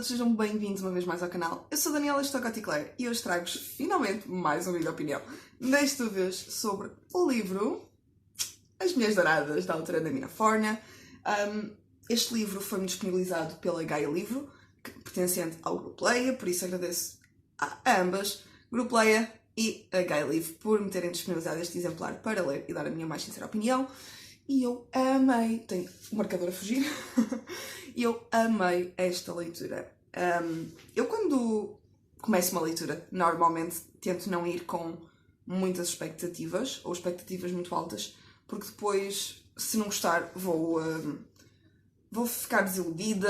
sejam bem-vindos uma vez mais ao canal. Eu sou a Daniela Estocati-Claire e hoje trago-vos finalmente mais um vídeo de opinião. Desta vez sobre o livro As Mulheres Douradas, da autora Namina Forna. Este livro foi-me disponibilizado pela Gaia Livro, pertencente ao Grupo Leia, por isso agradeço a ambas, Grupo Leia e a Gaia Livro, por me terem disponibilizado este exemplar para ler e dar a minha mais sincera opinião. E eu amei, tenho o marcador a fugir, e eu amei esta leitura. Eu quando começo uma leitura, normalmente tento não ir com muitas expectativas, ou expectativas muito altas, porque depois, se não gostar, vou ficar desiludida,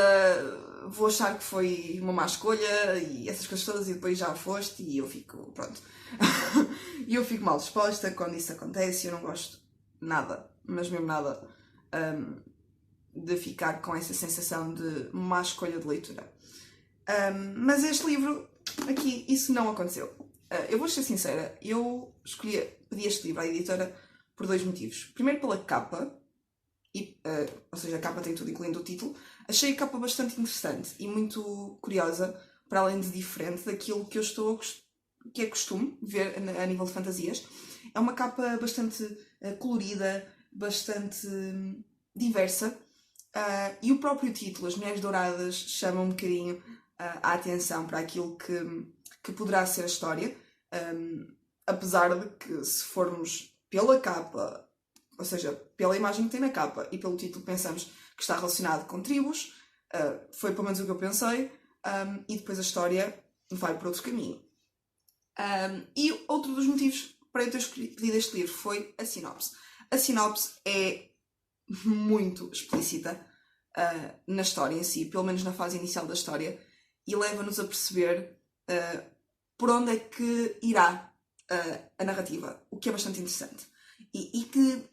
vou achar que foi uma má escolha, e essas coisas todas, e depois já foste, e eu fico, pronto. E eu fico mal disposta quando isso acontece, eu não gosto nada, mas mesmo nada, de ficar com essa sensação de má escolha de leitura. Mas este livro, aqui, isso não aconteceu. Eu vou ser sincera, eu pedi este livro à editora por dois motivos. Primeiro pela capa, ou seja, a capa tem tudo, incluindo o título. Achei a capa bastante interessante e muito curiosa, para além de diferente daquilo que que é costume ver a nível de fantasias. É uma capa bastante colorida, bastante diversa, e o próprio título, As Mulheres Douradas, chama um bocadinho a atenção para aquilo que poderá ser a história, apesar de que, se formos pela capa, ou seja, pela imagem que tem na capa e pelo título, pensamos que está relacionado com tribos, foi pelo menos o que eu pensei, e depois a história vai por outro caminho. E outro dos motivos para eu ter pedido este livro foi a sinopse. A sinopse é muito explícita na história em si, pelo menos na fase inicial da história, e leva-nos a perceber por onde é que irá a narrativa, o que é bastante interessante. E que,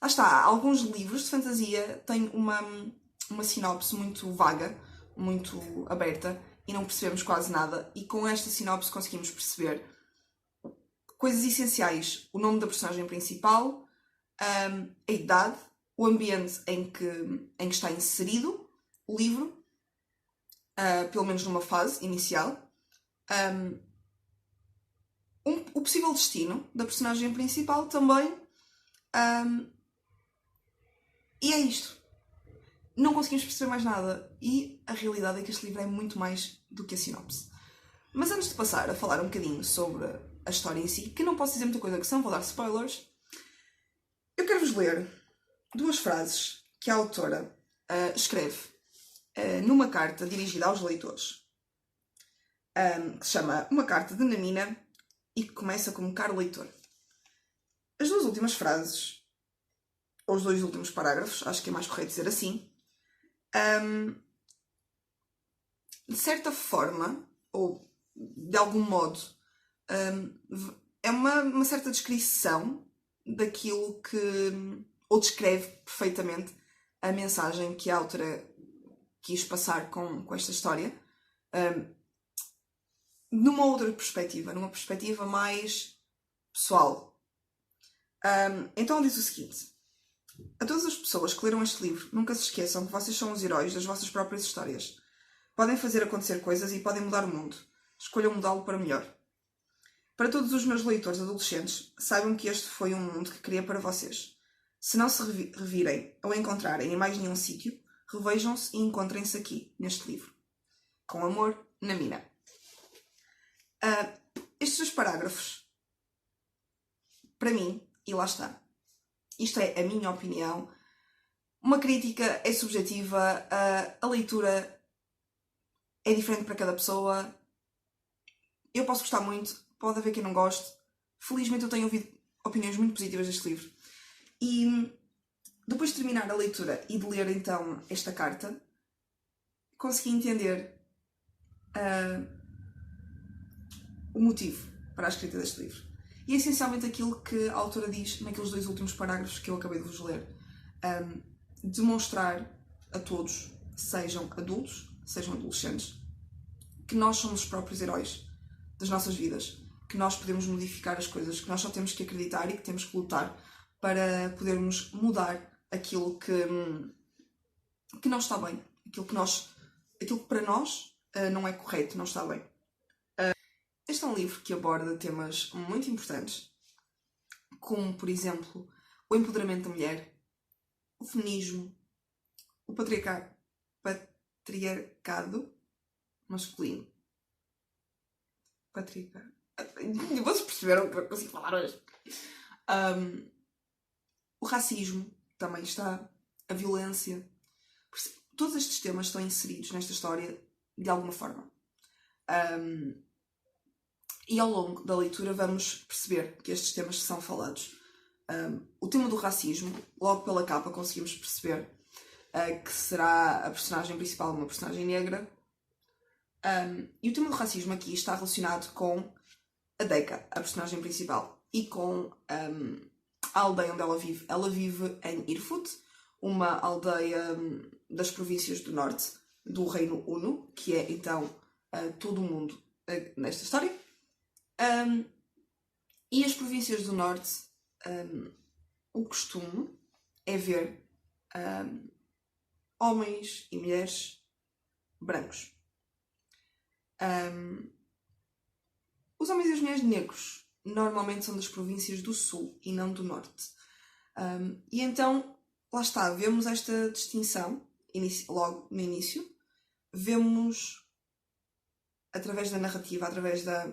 lá está, alguns livros de fantasia têm uma sinopse muito vaga, muito aberta, e não percebemos quase nada, e com esta sinopse conseguimos perceber coisas essenciais: o nome da personagem principal, a idade, o ambiente em que está inserido o livro, pelo menos numa fase inicial, o possível destino da personagem principal também, e é isto. Não conseguimos perceber mais nada, e a realidade é que este livro é muito mais do que a sinopse. Mas antes de passar a falar um bocadinho sobre a história em si, que não posso dizer muita coisa, que senão vou dar spoilers, eu quero-vos ler duas frases que a autora escreve numa carta dirigida aos leitores, que se chama Uma Carta de Namina, e que começa como: Caro leitor. As duas últimas frases, ou os dois últimos parágrafos, acho que é mais correto dizer assim, de certa forma, ou de algum modo, é uma certa descrição daquilo que, ou descreve perfeitamente a mensagem que a autora quis passar com esta história, numa outra perspectiva, numa perspectiva mais pessoal. Então diz o seguinte: a todas as pessoas que leram este livro, nunca se esqueçam que vocês são os heróis das vossas próprias histórias. Podem fazer acontecer coisas e podem mudar o mundo. Escolham mudá-lo para melhor. Para todos os meus leitores adolescentes, saibam que este foi um mundo que criei para vocês. Se não se revirem ou encontrarem em mais nenhum sítio, revejam-se e encontrem-se aqui, neste livro. Com amor, Namina. Estes dois parágrafos, para mim, e lá está, isto é a minha opinião, uma crítica é subjetiva, a leitura é diferente para cada pessoa. Eu posso gostar muito, pode haver quem não goste. Felizmente eu tenho ouvido opiniões muito positivas deste livro. E depois de terminar a leitura e de ler então esta carta, consegui entender o motivo para a escrita deste livro. E é essencialmente aquilo que a autora diz naqueles dois últimos parágrafos que eu acabei de vos ler. Demonstrar a todos, sejam adultos, sejam adolescentes, que nós somos os próprios heróis das nossas vidas, que nós podemos modificar as coisas, que nós só temos que acreditar e que temos que lutar para podermos mudar aquilo que não está bem, aquilo que para nós não é correto, não está bem. Este é um livro que aborda temas muito importantes, como, por exemplo, o empoderamento da mulher, o feminismo, o patriarcado masculino. Patriarcado. Vocês perceberam que eu consigo falar hoje? O racismo também está, a violência. Todos estes temas estão inseridos nesta história de alguma forma. E ao longo da leitura vamos perceber que estes temas são falados. O tema do racismo, logo pela capa conseguimos perceber que será a personagem principal uma personagem negra. E o tema do racismo aqui está relacionado com a Deca, a personagem principal, e com a aldeia onde ela vive. Ela vive em Irfut, uma aldeia das províncias do norte do Reino Uno, que é então todo o mundo nesta história. E as províncias do norte, o costume é ver homens e mulheres brancos. Os homens e as mulheres negros normalmente são das províncias do sul e não do norte. E então, lá está, vemos esta distinção logo no início. Vemos através da narrativa, através da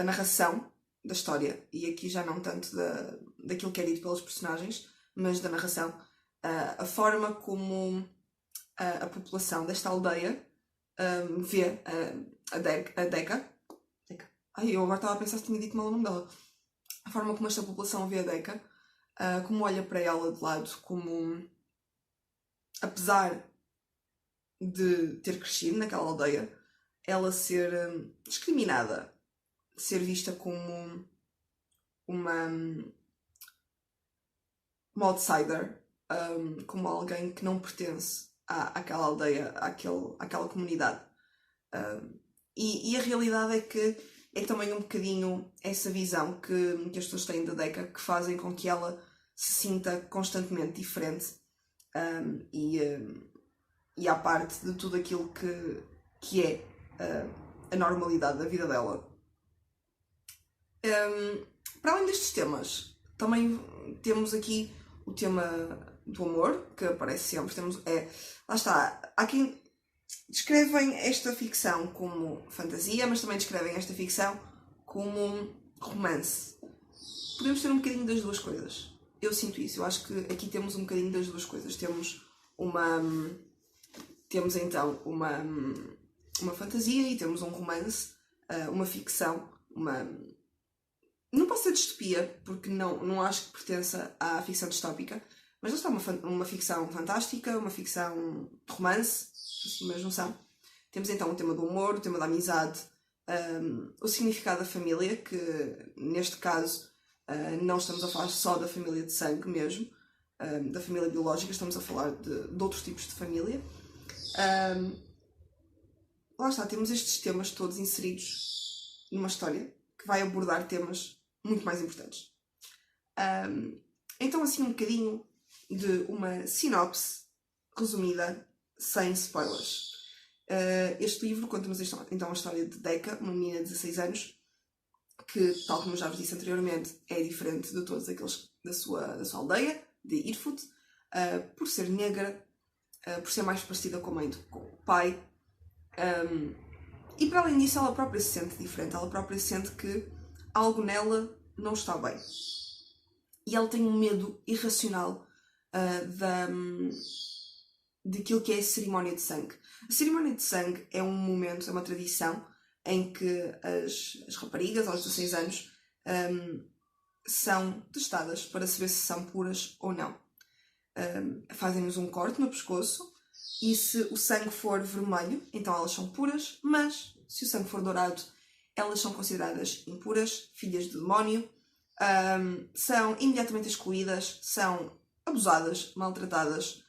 narração da história, e aqui já não tanto daquilo que é dito pelos personagens, mas da narração, a forma como a população desta aldeia vê a Deca. Ai, eu agora estava a pensar se tinha dito mal o nome dela. A forma como esta população vê a Deca, como olha para ela de lado, como, apesar de ter crescido naquela aldeia, ela ser discriminada, ser vista como uma outsider, como alguém que não pertence àquela aldeia, àquela comunidade. E a realidade é também um bocadinho essa visão que as pessoas têm da Deca, que fazem com que ela se sinta constantemente diferente e à parte de tudo aquilo que é a normalidade da vida dela. Para além destes temas, também temos aqui o tema do amor, que aparece sempre. Lá está, há quem descrevem esta ficção como fantasia, mas também descrevem esta ficção como romance. Podemos ter um bocadinho das duas coisas. Eu sinto isso. Eu acho que aqui temos um bocadinho das duas coisas. Temos então uma fantasia e temos um romance, uma ficção, não posso dizer distopia, porque não acho que pertença à ficção distópica, mas lá está uma ficção fantástica, uma ficção de romance, uma junção. Temos então o tema do humor, o tema da amizade, o significado da família, que neste caso não estamos a falar só da família de sangue mesmo, da família biológica, estamos a falar de outros tipos de família. Lá está, temos estes temas todos inseridos numa história que vai abordar temas muito mais importantes. Então, assim, um bocadinho de uma sinopse resumida, sem spoilers. Este livro conta-nos então a história de Deca, uma menina de 16 anos, que, tal como eu já vos disse anteriormente, é diferente de todos aqueles da sua aldeia, de Irfut, por ser negra, por ser mais parecida com a mãe do que com o pai. E para além disso, ela própria se sente diferente, ela própria sente que algo nela não está bem. E ela tem um medo irracional daquilo que é a cerimónia de sangue. A cerimónia de sangue é um momento, é uma tradição em que as raparigas, aos 16 anos, são testadas para saber se são puras ou não. Fazem-nos um corte no pescoço e se o sangue for vermelho, então elas são puras, mas se o sangue for dourado, elas são consideradas impuras, filhas de demónio, são imediatamente excluídas, são abusadas, maltratadas,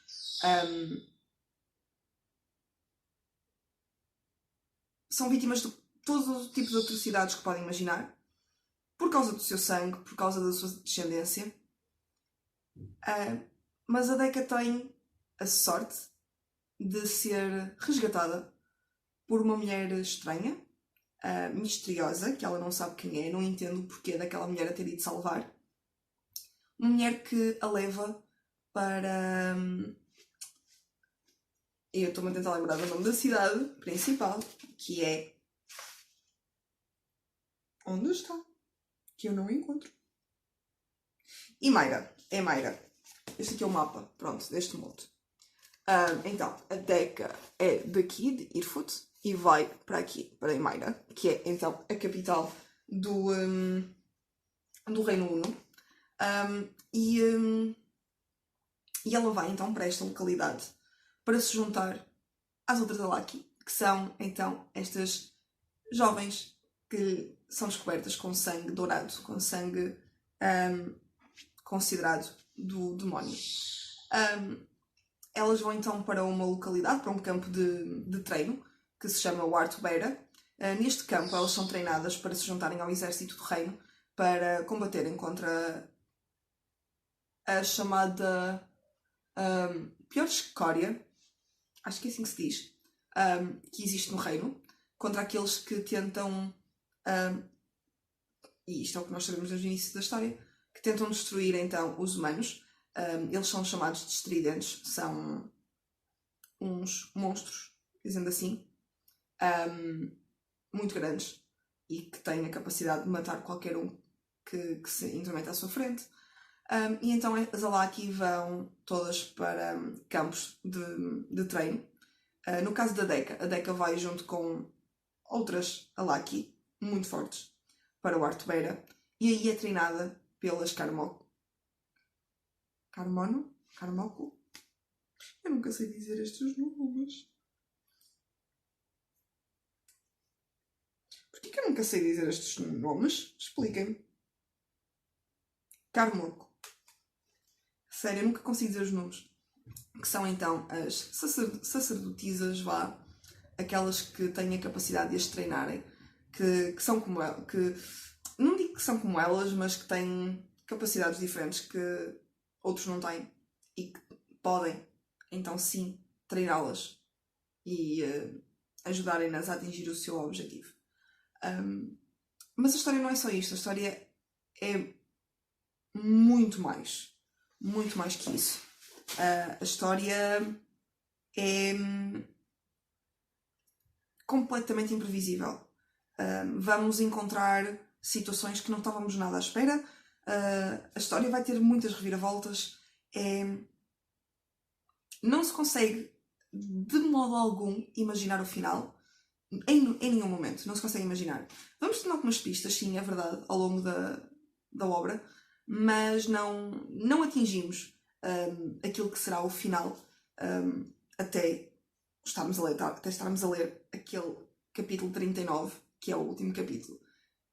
são vítimas de todo o tipo de atrocidades que podem imaginar, por causa do seu sangue, por causa da sua descendência. Mas a Deca tem a sorte de ser resgatada por uma mulher estranha, misteriosa, que ela não sabe quem é, não entende o porquê daquela mulher a ter ido salvar. Uma mulher que a leva para... eu estou-me a tentar lembrar do nome da cidade principal, que é... Onde está? Que eu não encontro. Imaira. É Imaira. Este aqui é o mapa, pronto, deste mundo. Então, a Deca é daqui, de Irfut, e vai para aqui, para Imaira, que é então a capital do Reino Uno. E ela vai então para esta localidade para se juntar às outras Alaki, que são então estas jovens que são descobertas com sangue dourado, com sangue considerado do demónio. Elas vão então para uma localidade, para um campo de treino, que se chama Warto Beira. Neste campo elas são treinadas para se juntarem ao exército do reino, para combaterem contra a chamada pior escória, acho que é assim que se diz, que existe no reino, contra aqueles que tentam, e isto é o que nós sabemos desde o início da história, que tentam destruir então os humanos. Eles são chamados de estridentes, são uns monstros, dizendo assim, muito grandes e que têm a capacidade de matar qualquer um que se intromete à sua frente. E então as Alaki vão todas para campos de treino. No caso da Deca, a Deca vai junto com outras Alaki muito fortes para o Artubeira e aí é treinada pelas Carmoco. Eu nunca sei dizer estes nomes. Porquê que eu nunca sei dizer estes nomes? Expliquem-me. Carmoco. Sério, eu nunca consigo dizer os nomes. Que são então as sacerdotisas, aquelas que têm a capacidade de as treinarem, que são como elas, que não digo que são como elas, mas que têm capacidades diferentes que outros não têm e que podem, então sim, treiná-las e ajudarem-nas a atingir o seu objetivo. Mas a história não é só isto, a história é muito mais que isso. A história é completamente imprevisível. Vamos encontrar situações que não estávamos nada à espera. A história vai ter muitas reviravoltas. Não se consegue, de modo algum, imaginar o final. Em nenhum momento. Não se consegue imaginar. Vamos ter algumas pistas, sim, é verdade, ao longo da obra, mas não atingimos aquilo que será o final até estarmos a ler aquele capítulo 39, que é o último capítulo,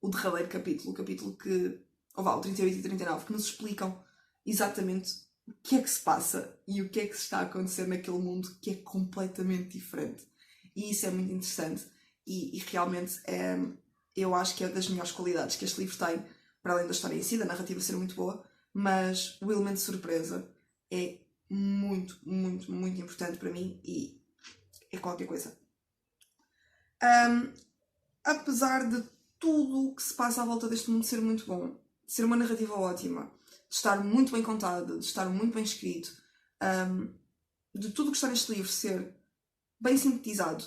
o derradeiro capítulo, o capítulo que, o 38 e 39, que nos explicam exatamente o que é que se passa e o que é que se está a acontecer naquele mundo que é completamente diferente. E isso é muito interessante e realmente eu acho que é das melhores qualidades que este livro tem, para além da história em si, da narrativa ser muito boa, mas o elemento de surpresa é muito, muito, muito importante para mim e é qualquer coisa. Apesar de tudo o que se passa à volta deste mundo ser muito bom, de ser uma narrativa ótima, de estar muito bem contada, de estar muito bem escrito, de tudo o que está neste livro ser bem sintetizado.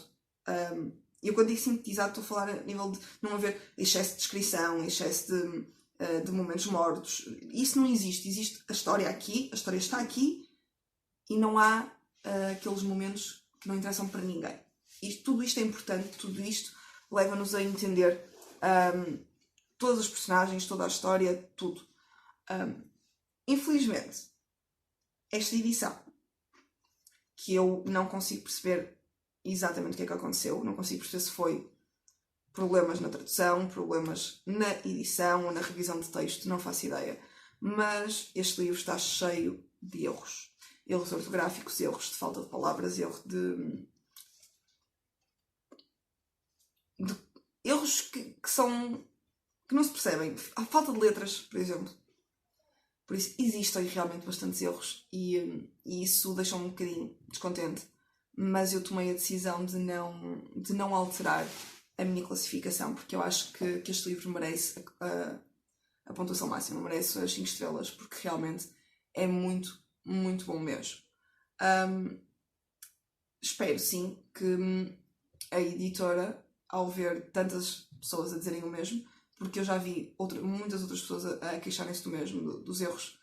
Eu quando digo sintetizado estou a falar a nível de não haver excesso de descrição, excesso de momentos mortos. Isso não existe. Existe a história aqui, a história está aqui e não há aqueles momentos que não interessam para ninguém. Tudo isto é importante, tudo isto leva-nos a entender todos os personagens, toda a história, tudo. Infelizmente, esta edição, que eu não consigo perceber exatamente o que é que aconteceu, não consigo perceber se foi problemas na tradução, problemas na edição ou na revisão de texto, não faço ideia. Mas este livro está cheio de erros. Erros ortográficos, erros de falta de palavras, erros erros que não se percebem. Há falta de letras, por exemplo. Por isso existem realmente bastantes erros e isso deixa-me um bocadinho descontente. mas eu tomei a decisão de não alterar a minha classificação, porque eu acho que este livro merece a pontuação máxima, merece as 5 estrelas, porque realmente é muito, muito bom mesmo. Espero sim que a editora, ao ver tantas pessoas a dizerem o mesmo, porque eu já vi muitas outras pessoas a queixarem-se do mesmo, dos erros,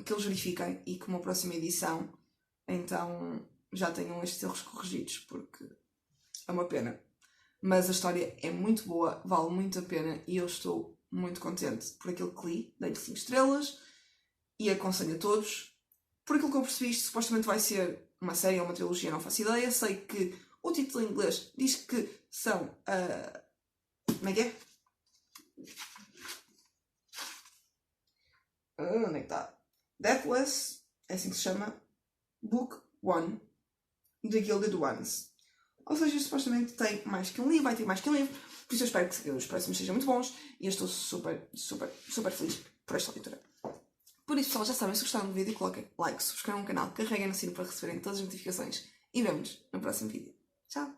que eles verifiquem e que uma próxima edição então já tenham estes erros corrigidos, porque é uma pena. Mas a história é muito boa, vale muito a pena e eu estou muito contente por aquilo que li, dei-lhe 5 estrelas e aconselho a todos. Por aquilo que eu percebi, isto supostamente vai ser uma série ou uma trilogia, não faço ideia. Sei que o título em inglês diz que são... como é que é? Onde é que está? Deathless, é assim que se chama, Book 1, The Gilded Ones. Ou seja, supostamente tem mais que um livro, vai ter mais que um livro, por isso eu espero que os próximos sejam muito bons e eu estou super, super, super feliz por esta leitura. Por isso, pessoal, já sabem, se gostaram do vídeo, coloquem like, subscrevam o canal, carreguem no sino para receberem todas as notificações e vemo-nos no próximo vídeo. Tchau!